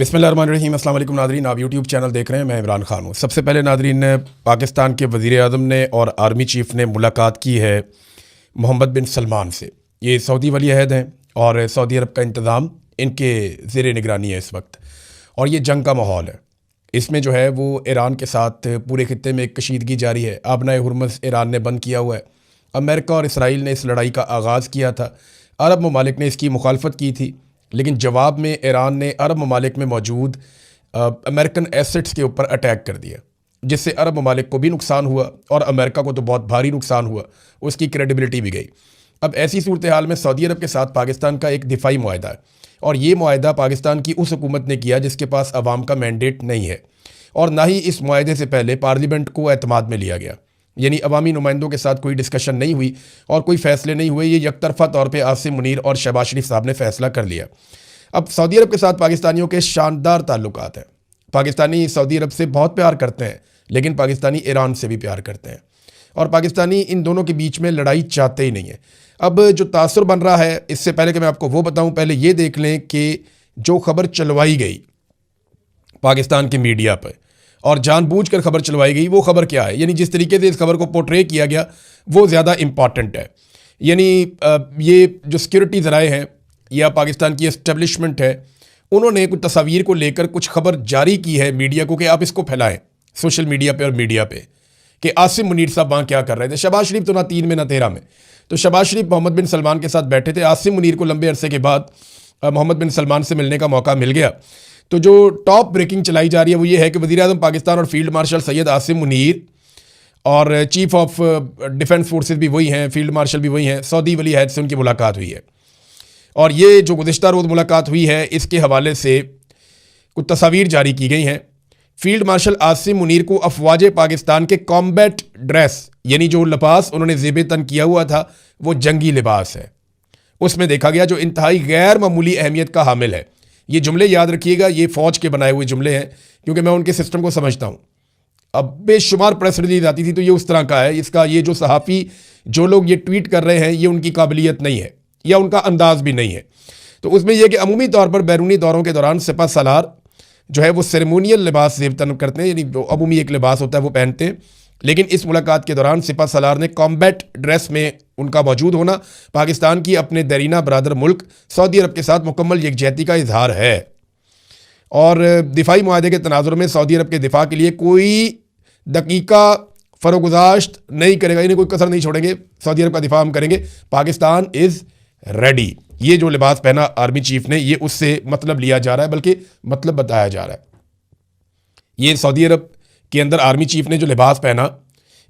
बिस्मिल्लाहिर्रहमानिर्रहीम। अस्सलाम वालेकुम नादरीन, आप यूट्यूब चैनल देख रहे हैं। मैं इमरान खान हूँ। सबसे पहले नादरीन, पाकिस्तान के वज़ीर आज़म ने और आर्मी चीफ़ ने मुलाकात की है मोहम्मद बिन सलमान से। ये सऊदी वली अहद हैं और सऊदी अरब का इंतज़ाम इनके ज़ेर निगरानी है इस वक्त, और ये जंग का माहौल है। इसमें जो है वो ईरान के साथ पूरे खित्ते में एक कशीदगी जारी है। आबनाए हुर्मुज़ ईरान ने बंद किया हुआ है। अमेरिका और इसराइल ने इस लड़ाई का आगाज़ किया था। अरब ममालिक ने इसकी मुखालफत की थी, लेकिन जवाब में ईरान ने अरब ममालिक में मौजूद अमेरिकन एसेट्स के ऊपर अटैक कर दिया, जिससे अरब ममालिक को भी नुकसान हुआ और अमेरिका को तो बहुत भारी नुकसान हुआ, उसकी क्रेडिबिलिटी भी गई। अब ऐसी सूरत हाल में सऊदी अरब के साथ पाकिस्तान का एक दिफाई मुआहदा है, और ये मुआहदा पाकिस्तान की उस हुकूमत ने किया जिसके पास अवाम का मैंडेट नहीं है, और ना ही इस मुआहदे से पहले पार्लियामेंट को एतमाद में लिया गया। यानी अवामी नुमाइंदों के साथ कोई डिस्कशन नहीं हुई और कोई फ़ैसले नहीं हुए। ये यकतरफ़ा तौर पे आसिम मुनीर और शहबाज शरीफ साहब ने फ़ैसला कर लिया। अब सऊदी अरब के साथ पाकिस्तानियों के शानदार ताल्लुकात हैं। पाकिस्तानी सऊदी अरब से बहुत प्यार करते हैं, लेकिन पाकिस्तानी ईरान से भी प्यार करते हैं, और पाकिस्तानी इन दोनों के बीच में लड़ाई चाहते ही नहीं है। अब जो तासुर बन रहा है, इससे पहले कि मैं आपको वो बताऊँ, पहले ये देख लें कि जो खबर चलवाई गई पाकिस्तान के मीडिया पर और जानबूझकर खबर चलवाई गई, वो खबर क्या है। यानी जिस तरीके से इस खबर को पोर्ट्रे किया गया वो ज़्यादा इम्पॉर्टेंट है। यानी ये जो सिक्योरिटी ज़राए हैं या पाकिस्तान की एस्टेब्लिशमेंट है, उन्होंने कुछ तस्वीर को लेकर कुछ खबर जारी की है मीडिया को कि आप इसको फैलाएं सोशल मीडिया पे और मीडिया पे, कि आसिम मुनीर साहब वहाँ क्या कर रहे थे। शहबाज शरीफ तो ना 3 में ना 13 में। तो शहबाज शरीफ मोहम्मद बिन सलमान के साथ बैठे थे। आसिम मुनीर को लंबे अरसे के बाद मोहम्मद बिन सलमान से मिलने का मौका मिल गया। तो जो टॉप ब्रेकिंग चलाई जा रही है वो ये है कि वज़ीर आज़म पाकिस्तान और फील्ड मार्शल सैयद आसिम मुनीर और चीफ ऑफ डिफेंस फोर्सेस भी वही हैं, फील्ड मार्शल भी वही हैं, सऊदी वली अहद से उनकी मुलाकात हुई है। और ये जो गुज़िश्ता रोज़ मुलाकात हुई है, इसके हवाले से कुछ तस्वीर जारी की गई हैं। फील्ड मार्शल आसिम मुनीर को अफवाज पाकिस्तान के कॉम्बैट ड्रेस, यानी जो लिबास उन्होंने ज़ेब तन किया हुआ था वो जंगी लिबास है, उसमें देखा गया, जो इंतहाई गैर मामूली अहमियत का हामिल है। ये जुमले याद रखिएगा, ये फ़ौज के बनाए हुए जुमले हैं, क्योंकि मैं उनके सिस्टम को समझता हूँ। अब बेशुमार प्रेस रिलीज आती थी तो ये उस तरह का है। इसका ये जो सहाफ़ी, जो लोग ये ट्वीट कर रहे हैं, ये उनकी काबिलियत नहीं है या उनका अंदाज़ भी नहीं है। तो उसमें यह कि अमूमी तौर पर बैरूनी दौरों के दौरान सिपह सलार जो है वो सेरेमोनियल लिबास ज़ेब तन करते हैं, यानी जो अमूमी एक लिबास होता है वो पहनते हैं। लेकिन इस मुलाकात के दौरान सिपह सलार ने कॉम्बैट ड्रेस में उनका मौजूद होना पाकिस्तान की अपने दरीना बरादर मुल्क सऊदी अरब के साथ मुकम्मल यकजहती का इजहार है, और दिफाई मुआहदे के तनाजुर में सऊदी अरब के दिफा के लिए कोई दकीका फरोगुजाश्त नहीं करेगा, इन्हें कोई कसर नहीं छोड़ेंगे। सऊदी अरब का दिफा हम करेंगे, पाकिस्तान इज़ रेडी। ये जो लिबास पहना आर्मी चीफ ने, ये उससे मतलब लिया जा रहा है, बल्कि मतलब बताया जा रहा है। ये सऊदी अरब के अंदर आर्मी चीफ ने जो लिबास पहना,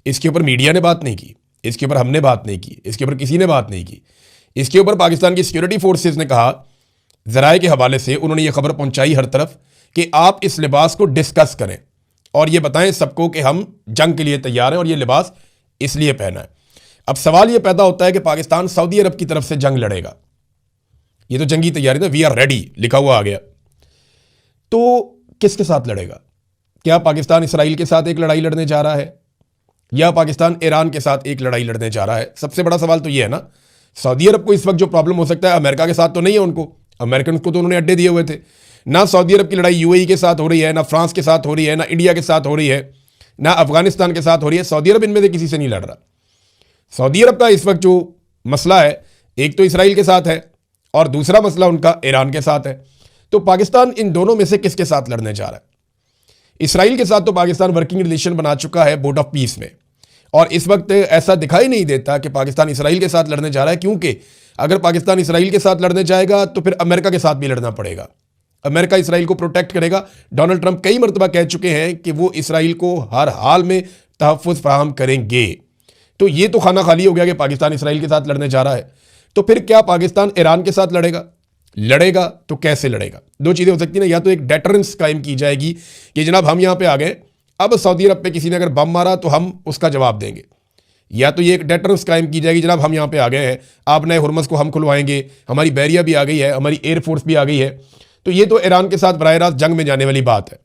इसके ऊपर मीडिया ने बात नहीं की, इसके ऊपर हमने बात नहीं की, इसके ऊपर किसी ने बात नहीं की। इसके ऊपर पाकिस्तान की सिक्योरिटी फोर्सेस ने कहा, ज़राए के हवाले से उन्होंने ये खबर पहुंचाई हर तरफ कि आप इस लिबास को डिस्कस करें और ये बताएं सबको कि हम जंग के लिए तैयार हैं और ये लिबास इसलिए पहना है। अब सवाल ये पैदा होता है कि पाकिस्तान सऊदी अरब की तरफ से जंग लड़ेगा, ये तो जंगी तैयारी था, वी आर रेडी लिखा हुआ आ गया, तो किसके साथ लड़ेगा? क्या पाकिस्तान इसराइल के साथ एक लड़ाई लड़ने जा रहा है, या पाकिस्तान ईरान के साथ एक लड़ाई लड़ने जा रहा है? सबसे बड़ा सवाल तो ये है ना। सऊदी अरब को इस वक्त जो प्रॉब्लम हो सकता है, अमेरिका के साथ तो नहीं है। उनको अमेरिकन को तो उन्होंने अड्डे दिए हुए थे। ना सऊदी अरब की लड़ाई यूएई के साथ हो रही है, ना फ्रांस के साथ हो रही है, ना इंडिया के साथ हो रही है, ना अफगानिस्तान के साथ हो रही है। सऊदी अरब इनमें से किसी से नहीं लड़ रहा। सऊदी अरब का इस वक्त जो मसला है, एक तो इसराइल के साथ है और दूसरा मसला उनका ईरान के साथ है। तो पाकिस्तान इन दोनों में से किसके साथ लड़ने जा रहा है? इसराइल के साथ तो पाकिस्तान वर्किंग रिलेशन बना चुका है बोर्ड ऑफ पीस में, और इस वक्त ऐसा दिखाई नहीं देता कि पाकिस्तान इसराइल के साथ लड़ने जा रहा है, क्योंकि अगर पाकिस्तान इसराइल के साथ लड़ने जाएगा तो फिर अमेरिका के साथ भी लड़ना पड़ेगा। अमेरिका इसराइल को प्रोटेक्ट करेगा। डोनाल्ड ट्रंप कई मरतबा कह चुके हैं कि वो इसराइल को हर हाल में तहफ़्फ़ुज़ फराहम करेंगे। तो ये तो खाना खाली हो गया कि पाकिस्तान इसराइल के साथ लड़ने जा रहा है। तो फिर क्या पाकिस्तान ईरान के साथ लड़ेगा तो कैसे लड़ेगा? दो चीज़ें हो सकती हैं ना, या तो एक डेटरेंस कायम की जाएगी कि जनाब हम यहाँ पे आ गए, अब सऊदी अरब पे किसी ने अगर बम मारा तो हम उसका जवाब देंगे, या तो ये एक डेटरेंस कायम की जाएगी, जनाब हम यहाँ पे आ गए हैं, आबनाए हुर्मुज़ को हम खुलवाएंगे, हमारी बैरिया भी आ गई है, हमारी एयरफोर्स भी आ गई है। तो ये तो ईरान के साथ बराह रास्त जंग में जाने वाली बात है।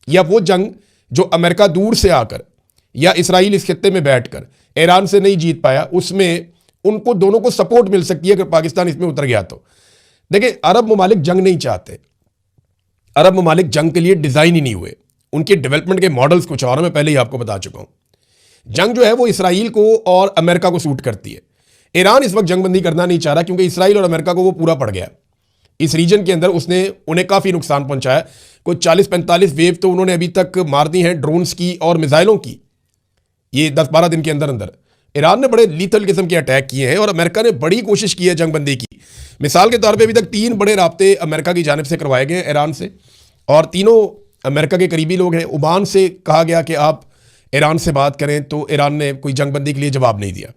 या वो जंग जो अमेरिका दूर से आकर या इसराइल इस खित्ते में बैठकर ईरान से नहीं जीत पाया, उसमें उनको दोनों को सपोर्ट मिल सकती है अगर पाकिस्तान इसमें उतर गया तो। देखिए, अरब ममालिक जंग नहीं चाहते। अरब ममालिक जंग के लिए डिज़ाइन ही नहीं हुए, उनके डेवलपमेंट के मॉडल्स कुछ और, मैं पहले ही आपको बता चुका हूं। जंग जो है वो इसराइल को और अमेरिका को सूट करती है। ईरान इस वक्त जंगबंदी करना नहीं चाह रहा क्योंकि इसराइल और अमेरिका को वो पूरा पड़ गया। इस रीजन के अंदर उसने उन्हें काफ़ी नुकसान पहुंचाया। कोई 40-45 वेव तो उन्होंने अभी तक मार दी हैं ड्रोन्स की और मिसाइलों की, ये 10-12 दिन के अंदर अंदर। ईरान ने बड़े लीथल किस्म के अटैक किए हैं और अमेरिका ने बड़ी कोशिश की है जंगबंदी की। मिसाल के तौर पे अभी तक 3 बड़े राब्ते अमेरिका की जानिब से करवाए गए ईरान से, और तीनों अमेरिका के करीबी लोग हैं। ओमान से कहा गया कि आप ईरान से बात करें, तो ईरान ने कोई जंगबंदी के लिए जवाब नहीं दिया।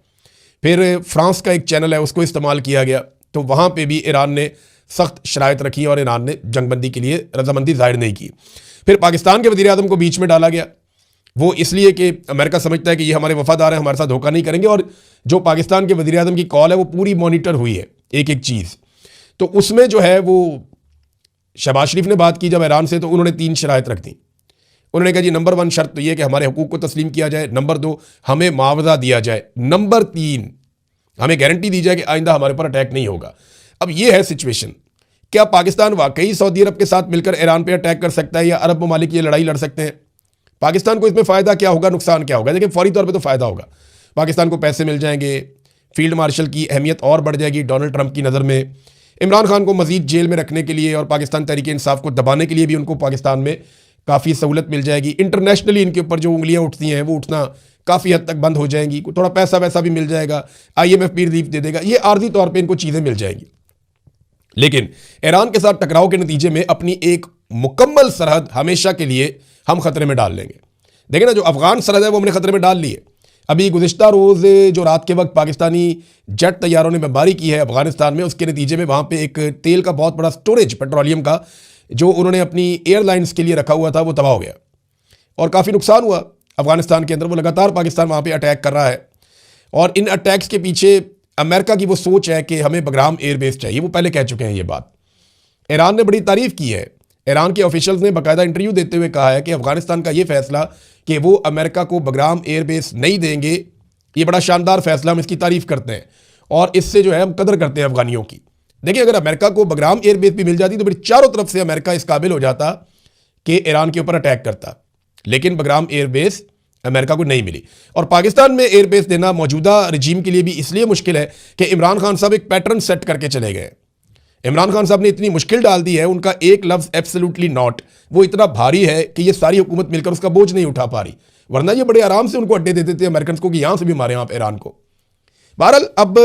फिर फ्रांस का एक चैनल है, उसको इस्तेमाल किया गया, तो वहाँ पर भी ईरान ने सख्त शराइत रखी और ईरान ने जंगबंदी के लिए रजामंदी जाहिर नहीं की। फिर पाकिस्तान के वज़ीर आज़म को बीच में डाला गया, वो इसलिए कि अमेरिका समझता है कि ये हमारे वफादार हैं, हमारे साथ धोखा नहीं करेंगे, और जो पाकिस्तान के वज़ीर आज़म की कॉल है वो पूरी मॉनिटर हुई है, एक एक चीज़। तो उसमें जो है वो शहबाज शरीफ ने बात की जब ईरान से, तो उन्होंने 3 शराइत रख दी। उन्होंने कहा जी नंबर 1 शर्त तो ये कि हमारे हुकूक को तस्लीम किया जाए, नंबर 2 हमें मुआवजा दिया जाए, नंबर 3 हमें गारंटी दी जाए कि आइंदा हमारे ऊपर अटैक नहीं होगा। अब ये है सिचुएशन। क्या पाकिस्तान वाकई सऊदी अरब के साथ मिलकर ईरान पे अटैक कर सकता है, या अरब ममालिक ये लड़ाई लड़ सकते हैं? पाकिस्तान को इसमें फ़ायदा क्या होगा, नुकसान क्या होगा? देखिए फौरी तौर पे तो फ़ायदा होगा, पाकिस्तान को पैसे मिल जाएंगे, फील्ड मार्शल की अहमियत और बढ़ जाएगी डोनाल्ड ट्रंप की नज़र में। इमरान खान को मज़ीद जेल में रखने के लिए और पाकिस्तान तहरीक इंसाफ को दबाने के लिए भी उनको पाकिस्तान में काफ़ी सहूलत मिल जाएगी। इंटरनेशनली इनके ऊपर जो उंगलियाँ उठती हैं वो उठना काफ़ी हद तक बंद हो जाएंगी, थोड़ा पैसा वैसा भी मिल जाएगा, IMF भी रिलीफ दे देगा, ये आर्जी तौर पर इनको चीज़ें मिल जाएंगी। लेकिन ईरान के साथ टकराव के नतीजे में अपनी एक मुकम्मल सरहद हमेशा के लिए हम खतरे में डाल लेंगे। देखिए ना, जो अफगान सरहद है वो हमने खतरे में डाल ली है। अभी गुज़िश्ता रोज़ जो रात के वक्त पाकिस्तानी जेट तैयारों ने बमबारी की है अफगानिस्तान में, उसके नतीजे में वहाँ पे एक तेल का बहुत बड़ा स्टोरेज पेट्रोलियम का जो उन्होंने अपनी एयरलाइंस के लिए रखा हुआ था वो तबाह हो गया और काफ़ी नुकसान हुआ अफगानिस्तान के अंदर। वो लगातार पाकिस्तान वहाँ पर अटैक कर रहा है, और इन अटैक्स के पीछे अमेरिका की वो सोच है कि हमें बगराम एयरबेस चाहिए। वो पहले कह चुके हैं ये बात। ईरान ने बड़ी तारीफ़ की है, ईरान के ऑफिशियल्स ने बाकायदा इंटरव्यू देते हुए कहा है कि अफगानिस्तान का ये फैसला कि वो अमेरिका को बगराम एयरबेस नहीं देंगे, ये बड़ा शानदार फैसला, हम इसकी तारीफ़ करते हैं और इससे जो है हम कदर करते हैं अफगानियों की। देखिए अगर अमेरिका को बगराम एयरबेस भी मिल जाती तो फिर चारों तरफ से अमेरिका इस काबिल हो जाता कि ईरान के ऊपर अटैक करता, लेकिन बगराम एयरबेस अमेरिका को नहीं मिली। और पाकिस्तान में एयरबेस देना मौजूदा रजीम के लिए भी इसलिए मुश्किल है कि इमरान खान साहब एक पैटर्न सेट करके चले गए। इमरान खान साहब ने इतनी मुश्किल डाल दी है, उनका एक लफ्ज़ एब्सोल्युटली नॉट वो इतना भारी है कि ये सारी हुकूमत मिलकर उसका बोझ नहीं उठा पा रही, वरना ये बड़े आराम से उनको अड्डे देते थे अमेरिकन को कि यहाँ से भी मारे आप ईरान को। बहरहाल अब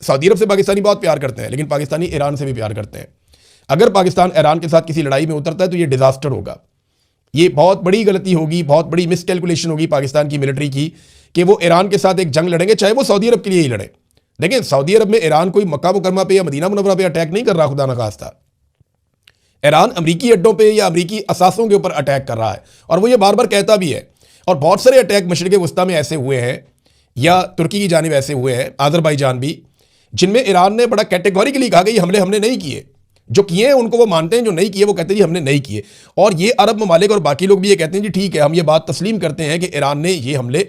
सऊदी अरब से पाकिस्तानी बहुत प्यार करते हैं, लेकिन पाकिस्तानी ईरान से भी प्यार करते हैं। अगर पाकिस्तान ईरान के साथ किसी लड़ाई में उतरता है तो ये डिज़ास्टर होगा, ये बहुत बड़ी गलती होगी, बहुत बड़ी मिसकैलकुलेशन होगी पाकिस्तान की मिलिट्री की कि वो ईरान के साथ एक जंग लड़ेंगे, चाहे वो सऊदी अरब के लिए ही लड़े। देखिए सऊदी अरब में ईरान कोई मक्का मुकरमा पे या मदीना मुनव्वरा पे अटैक नहीं कर रहा, खुदा न खास्ता। ईरान अमरीकी अड्डों पे या अमरीकी असासों के ऊपर अटैक कर रहा है, और वो ये बार बार कहता भी है। और बहुत सारे अटैक मशरिक़ वस्ता में ऐसे हुए हैं, या तुर्की की जानिब ऐसे हुए हैं, आज़रबाईजान भी, जिनमें ईरान ने बड़ा कैटेगोरिकली कहा कि ये हमने नहीं किए। जो किए हैं उनको वो मानते हैं, जो नहीं किए वो कहते हैं जी हमने नहीं किए। और ये अरब ममालिक और बाकी लोग भी ये कहते हैं जी ठीक है, हम ये बात तस्लीम करते हैं कि ईरान ने ये हमले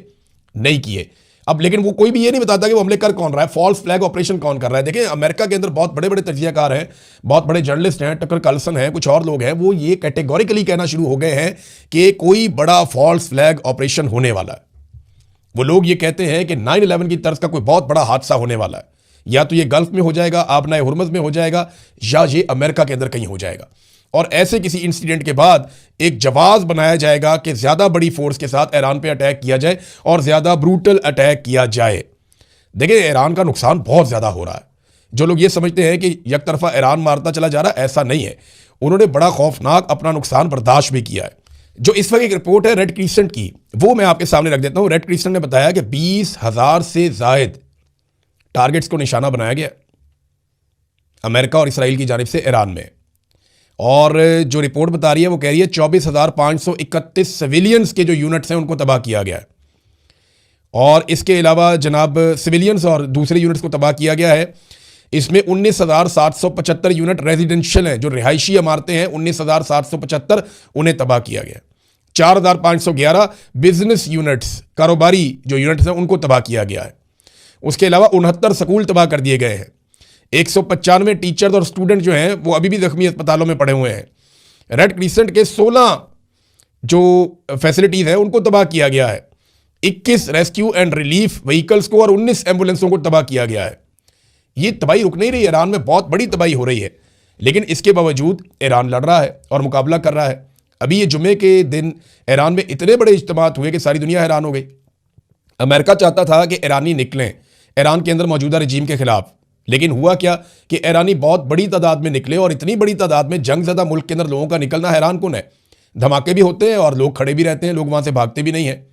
नहीं किए। अब लेकिन वो कोई भी ये नहीं बताता कि वो हमले कर कौन रहा है, फॉल्स फ्लैग ऑपरेशन कौन कर रहा है। देखिए अमेरिका के अंदर बहुत बड़े बड़े तजियाकार हैं, बहुत बड़े जर्नलिस्ट हैं, टकर कार्लसन हैं, कुछ और लोग हैं, वो ये कैटेगोरिकली कहना शुरू हो गए हैं कि कोई बड़ा फॉल्स फ्लैग ऑपरेशन होने वाला है। वो लोग ये कहते हैं कि 9/11 की तर्ज का कोई बहुत बड़ा हादसा होने वाला है, या तो ये गल्फ में हो जाएगा, आबनाए हुर्मज़ में हो जाएगा, या ये अमेरिका के अंदर कहीं हो जाएगा। और ऐसे किसी इंसिडेंट के बाद एक जवाब बनाया जाएगा कि ज़्यादा बड़ी फोर्स के साथ ईरान पे अटैक किया जाए और ज़्यादा ब्रूटल अटैक किया जाए। देखिए ईरान का नुकसान बहुत ज़्यादा हो रहा है। जो लोग ये समझते हैं कि एक तरफा ईरान मारता चला जा रहा है, ऐसा नहीं है। उन्होंने बड़ा खौफनाक अपना नुकसान बर्दाश्त भी किया है। जो इस वक्त एक रिपोर्ट है रेड क्रिसेंट की, वो मैं आपके सामने रख देता हूँ। रेड क्रिसेंट ने बताया कि 20,000 से ज़ायद टारगेट्स को निशाना बनाया गया अमेरिका और इसराइल की जानिब से ईरान में। और जो रिपोर्ट बता रही है वो कह रही है 24,531 सिविलियंस के जो यूनिट्स हैं उनको तबाह किया गया है। और इसके अलावा जनाब सिविलियंस और दूसरे यूनिट्स को तबाह किया गया है। इसमें 19,775 यूनिट रेजिडेंशियल हैं, जो रिहायशी इमारतें हैं 19,775 उन्हें तबाह किया गया। 4,511 बिजनेस यूनिट्स, कारोबारी जो यूनिट्स हैं उनको तबाह किया गया है। उसके अलावा 69 स्कूल तबाह कर दिए गए हैं। 195 टीचर्स और स्टूडेंट जो हैं वो अभी भी जख्मी अस्पतालों में पड़े हुए हैं। रेड क्रिसेंट के 16 जो फैसिलिटीज़ हैं उनको तबाह किया गया है, 21 रेस्क्यू एंड रिलीफ व्हीकल्स को और 19 एम्बुलेंसों को तबाह किया गया है। ये तबाही रुक नहीं रही, ईरान में बहुत बड़ी तबाही हो रही है, लेकिन इसके बावजूद ईरान लड़ रहा है और मुकाबला कर रहा है। अभी ये जुमे के दिन ईरान में इतने बड़े इज्तिमात हुए कि सारी दुनिया हैरान हो गई। अमेरिका चाहता था कि ईरानी निकलें ईरान के अंदर मौजूदा रजीम के खिलाफ, लेकिन हुआ क्या कि ईरानी बहुत बड़ी तादाद में निकले, और इतनी बड़ी तादाद में जंग ज़दा मुल्क के अंदर लोगों का निकलना हैरान कुन है। धमाके भी होते हैं और लोग खड़े भी रहते हैं, लोग वहाँ से भागते भी नहीं हैं।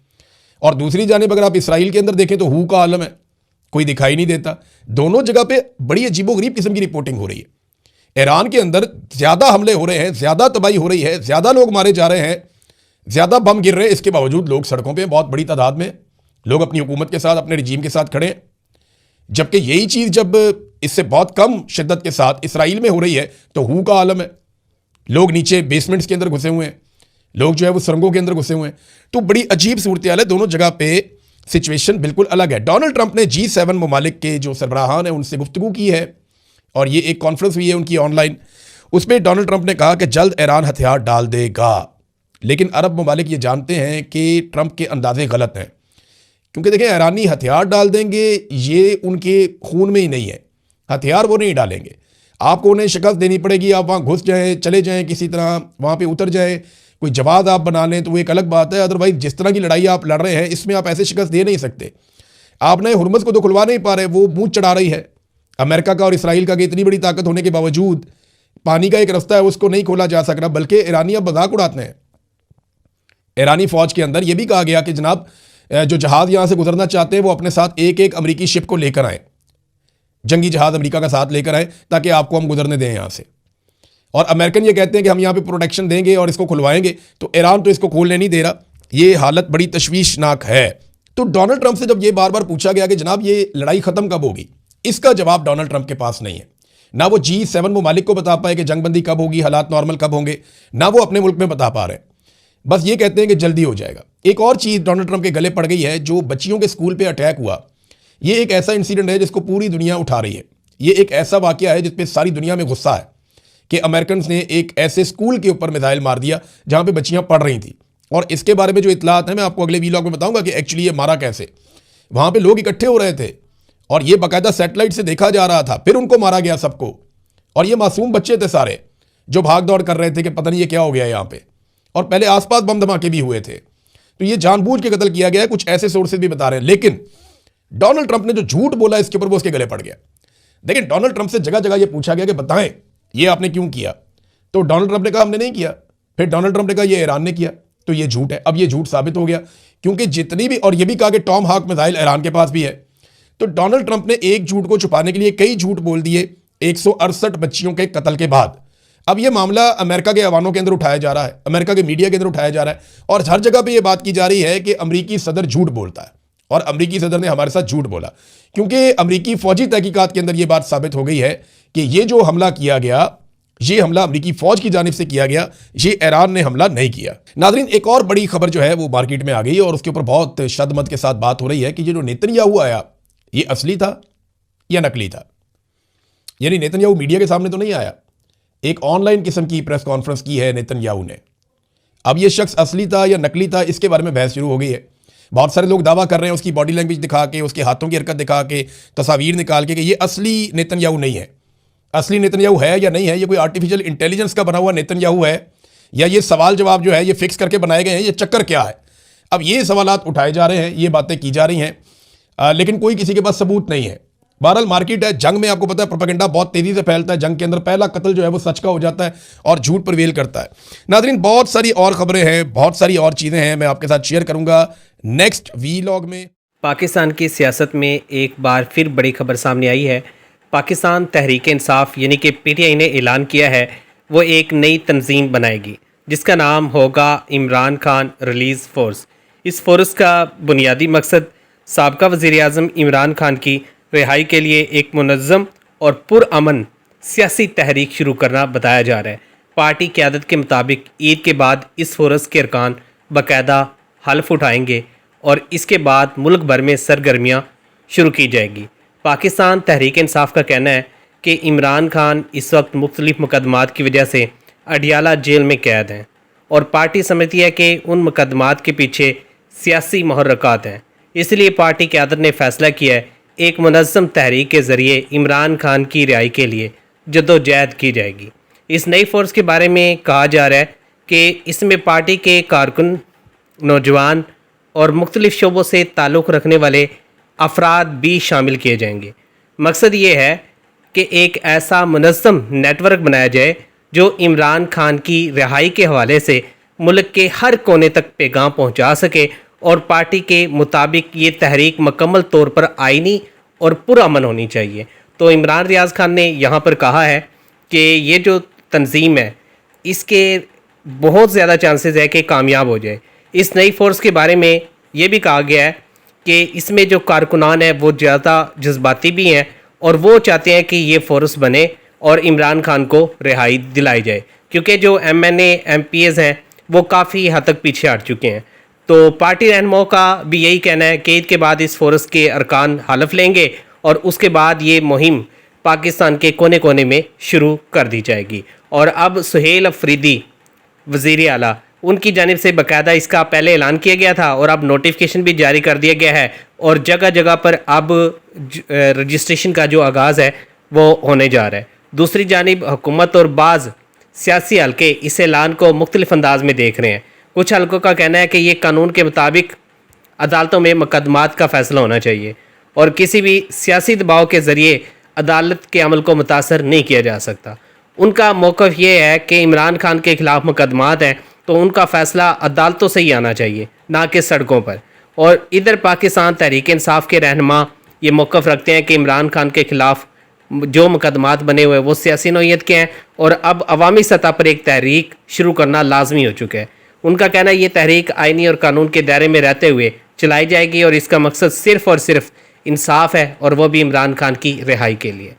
और दूसरी जानिब अगर आप इसराइल के अंदर देखें तो हू का आलम है, कोई दिखाई नहीं देता। दोनों जगह पे बड़ी अजीबोगरीब किस्म की रिपोर्टिंग हो रही है। ईरान के अंदर ज़्यादा हमले हो रहे हैं, ज़्यादा तबाही हो रही है, ज़्यादा लोग मारे जा रहे हैं, ज़्यादा बम गिर रहे हैं, इसके बावजूद लोग सड़कों पर बहुत बड़ी तादाद में लोग अपनी हुकूमत के साथ, अपने रजीम के साथ खड़े हैं। जबकि यही चीज़ जब इससे बहुत कम शिद्दत के साथ इसराइल में हो रही है तो हू का आलम है। लोग नीचे बेसमेंट्स के अंदर घुसे हुए हैं, लोग जो है वो सुरंगों के अंदर घुसे हुए हैं। तो बड़ी अजीब सूरत हाल है, दोनों जगह पे सिचुएशन बिल्कुल अलग है। डोनाल्ड ट्रंप ने G7 ममालिक के जो सरबराहान हैं उनसे गुफ्तगू की है, और ये एक कॉन्फ्रेंस हुई है उनकी ऑनलाइन। उसमें डोनाल्ड ट्रंप ने कहा कि जल्द ईरान हथियार डाल देगा, लेकिन अरब ममालिक ये जानते हैं कि ट्रंप के अंदाजे गलत हैं, क्योंकि देखें ईरानी हथियार डाल देंगे ये उनके खून में ही नहीं है, हथियार वो नहीं डालेंगे। आपको उन्हें शिकस्त देनी पड़ेगी, आप वहाँ घुस जाएँ, चले जाएँ, किसी तरह वहाँ पे उतर जाएँ, कोई जवाब आप बना लें तो वो एक अलग बात है। अदरवाइज जिस तरह की लड़ाई आप लड़ रहे हैं इसमें आप ऐसे शिकस्त दे नहीं सकते। आप नए हुर्मुज़ को तो खुलवा नहीं पा रहे, वो मुँह चढ़ा रही है अमेरिका का और इसराइल का कि इतनी बड़ी ताकत होने के बावजूद पानी का एक रास्ता है उसको नहीं खोला जा सक रहा, बल्कि ईरानी अब मजाक उड़ाते हैं। ईरानी फ़ौज के अंदर यह भी कहा गया कि जनाब जो जहाज़ यहाँ से गुजरना चाहते हैं वो अपने साथ एक एक अमरीकी शिप को लेकर आएँ, जंगी जहाज़ अमेरिका का साथ लेकर आएँ ताकि आपको हम गुजरने दें यहाँ से। और अमेरिकन ये कहते हैं कि हम यहाँ पे प्रोटेक्शन देंगे और इसको खुलवाएंगे, तो ईरान तो इसको खोलने नहीं दे रहा। ये हालत बड़ी तशवीशनाक है। तो डोनाल्ड ट्रंप से जब ये बार बार पूछा गया कि जनाब ये लड़ाई ख़त्म कब होगी, इसका जवाब डोनाल्ड ट्रंप के पास नहीं है। ना वो G7 ममालिक को बता पाए कि जंगबंदी कब होगी, हालात नॉर्मल कब होंगे, ना वो अपने मुल्क में बता पा रहे हैं। बस ये कहते हैं कि जल्दी हो जाएगा। एक और चीज़ डोनाल्ड ट्रंप के गले पड़ गई है, जो बच्चियों के स्कूल पर अटैक हुआ। ये एक ऐसा इंसिडेंट है जिसको पूरी दुनिया उठा रही है। ये एक ऐसा वाक़या है जिसपे सारी दुनिया में गुस्सा है कि अमेरिकन ने एक ऐसे स्कूल के ऊपर मिसाइल मार दिया जहाँ पे बच्चियाँ पढ़ रही थी। और इसके बारे में जो इतलात है मैं आपको अगले वीलॉग में बताऊंगा कि एक्चुअली ये मारा कैसे। वहाँ पे लोग इकट्ठे हो रहे थे और ये बाकायदा सैटेलाइट से देखा जा रहा था, फिर उनको मारा गया सबको। और ये मासूम बच्चे थे सारे जो भाग दौड़ कर रहे थे कि पता नहीं ये क्या हो गया यहाँ पे, और पहले आसपास बम धमाके भी हुए थे। तो ये जानबूझ के कत्ल किया गया है, कुछ ऐसे सोर्सेज भी बता रहे हैं। लेकिन डोनाल्ड ट्रंप ने जो झूठ बोला इसके ऊपर वो उसके गले पड़ गया। लेकिन डोनाल्ड ट्रंप से जगह जगह ये पूछा गया कि बताएं ये आपने क्यों किया, तो डोनाल्ड ट्रंप ने कहा हमने नहीं किया। फिर डोनाल्ड ट्रंप ने कहा ये ईरान ने किया, तो ये झूठ है। अब ये झूठ साबित हो गया, क्योंकि जितनी भी, और ये भी कहा कि टॉम हाक मिसाइल ईरान के पास भी है। तो डोनाल्ड ट्रंप ने एक झूठ को छुपाने के लिए कई झूठ बोल दिए 168 बच्चियों के कत्ल के बाद। अब ये मामला अमेरिका के अवानों के अंदर उठाया जा रहा है, अमेरिका के मीडिया के अंदर उठाया जा रहा है, और हर जगह पे ये बात की जा रही है कि अमरीकी सदर झूठ बोलता है। और अमरीकी सदर ने हमारे साथ झूठ बोला, क्योंकि अमरीकी फौजी तहकीकात के अंदर ये बात साबित हो गई है कि ये जो हमला किया गया, ये हमला अमरीकी फौज की जानिब से किया गया, ये ईरान ने हमला नहीं किया। नाज़रीन, एक और बड़ी खबर जो है वो मार्केट में आ गई और उसके ऊपर बहुत शद्दमत के साथ बात हो रही है कि ये जो नेतन्याहू आया ये असली था या नकली था। यानी नेतन्याहू मीडिया के सामने तो नहीं आया, एक ऑनलाइन किस्म की प्रेस कॉन्फ्रेंस की है नेतन्याहू ने। अब ये शख्स असली था या नकली था, इसके बारे में बहस शुरू हो गई है। बहुत सारे लोग दावा कर रहे हैं उसकी बॉडी लैंग्वेज दिखा के, उसके हाथों की हरकत दिखा के, तस्वीर निकाल के कि ये असली नेतन्याहू नहीं है। असली नेतन्याहू है या नहीं है, ये कोई आर्टिफिशियल इंटेलिजेंस का बना हुआ नेतन्याहू है, या ये सवाल जवाब जो है ये फिक्स करके बनाए गए हैं, ये चक्कर क्या है। अब ये सवालात उठाए जा रहे हैं, ये बातें की जा रही हैं, लेकिन कोई किसी के पास सबूत नहीं है। बहरहाल मार्केट है, जंग में आपको पता है प्रोपेगेंडा बहुत तेज़ी से फैलता है। जंग के अंदर पहला कत्ल जो है वो सच का हो जाता है और झूठ प्रिवेल करता है। नाज़रीन, बहुत सारी और खबरें हैं, बहुत सारी और चीज़ें हैं, मैं आपके साथ शेयर करूंगा नेक्स्ट वीलॉग में। पाकिस्तान की सियासत में एक बार फिर बड़ी खबर सामने आई है। पाकिस्तान तहरीक इंसाफ यानी कि PTI ने ऐलान किया है वो एक नई तंजीम बनाएगी जिसका नाम होगा इमरान खान रिलीज़ फोर्स। इस फोर्स का बुनियादी मकसद साबका वज़ीर-ए-आज़म इमरान खान की रिहाई के लिए एक मुनज़्ज़म और पुरअमन सियासी तहरीक शुरू करना बताया जा रहा है। पार्टी क़यादत के मुताबिक ईद के बाद इस फोर्स के अरकान बाकायदा हल्फ उठाएंगे और इसके बाद मुल्क भर में सरगर्मियाँ शुरू की जाएगी। पाकिस्तान तहरीक इंसाफ का कहना है कि इमरान खान इस वक्त मुख्तलिफ मुकदमात की वजह से अडियाला जेल में कैद हैं और पार्टी समझती है कि उन मुकदमात के पीछे सियासी महर्रकात हैं। इसलिए पार्टी क़यादत ने फैसला किया है एक मुनज़्ज़म तहरीक के ज़रिए इमरान खान की रिहाई के लिए जद्दोजहद की जाएगी। इस नई फोर्स के बारे में कहा जा रहा है कि इसमें पार्टी के कारकुन, नौजवान और मुख्तलिफ शोबों से ताल्लुक़ रखने वाले अफराद भी शामिल किए जाएंगे। मकसद ये है कि एक ऐसा मुनज़्ज़म नेटवर्क बनाया जाए जो इमरान खान की रिहाई के हवाले से मुल्क के हर कोने तक पैगाम पहुंचा सके और पार्टी के मुताबिक ये तहरीक मुकम्मल तौर पर आइनी और पुरअमन होनी चाहिए। तो इमरान रियाज़ खान ने यहाँ पर कहा है कि ये जो तंजीम है इसके बहुत ज़्यादा चांसेस है कि कामयाब हो जाए। इस नई फोर्स के बारे में ये भी कहा गया है कि इसमें जो कारकुनान हैं वो ज़्यादा जज्बाती भी हैं और वो चाहते हैं कि ये फोर्स बने और इमरान खान को रिहाई दिलाई जाए, क्योंकि जो MNA MPs हैं वो काफ़ी हद तक पीछे हट चुके हैं। तो पार्टी रहनुमाओं का भी यही कहना है कि ईद के बाद इस फोर्स के अरकान हलफ लेंगे और उसके बाद ये मुहिम पाकिस्तान के कोने कोने में शुरू कर दी जाएगी। और अब सुहेल अफरीदी वज़ीर आला उनकी जानिब से बाकायदा इसका पहले ऐलान किया गया था और अब नोटिफिकेशन भी जारी कर दिया गया है और जगह जगह पर अब रजिस्ट्रेशन का जो आगाज़ है वो होने जा रहा है। दूसरी जानिब हुकूमत और बाज़ सियासी हल्के इस ऐलान को मुख्तलिफ अंदाज में देख रहे हैं। कुछ हल्कों का कहना है कि ये कानून के मुताबिक अदालतों में मुकदमात का फ़ैसला होना चाहिए और किसी भी सियासी दबाव के ज़रिए अदालत के अमल को मुतासर नहीं किया जा सकता। उनका मौक़िफ़ ये है कि इमरान खान के ख़िलाफ़ मुकदमात हैं तो उनका फ़ैसला अदालतों से ही आना चाहिए, ना कि सड़कों पर। और इधर पाकिस्तान तहरीक इंसाफ के रहनुमा ये मौक़िफ़ रखते हैं कि इमरान खान के ख़िलाफ़ जो मुकदमात बने हुए वो सियासी नौइयत के हैं और अब अवामी सतह पर एक तहरीक शुरू करना लाजमी हो चुका है। उनका कहना है ये तहरीक आइनी और कानून के दायरे में रहते हुए चलाई जाएगी और इसका मकसद सिर्फ़ और सिर्फ इंसाफ है और वह भी इमरान खान की रिहाई के लिए।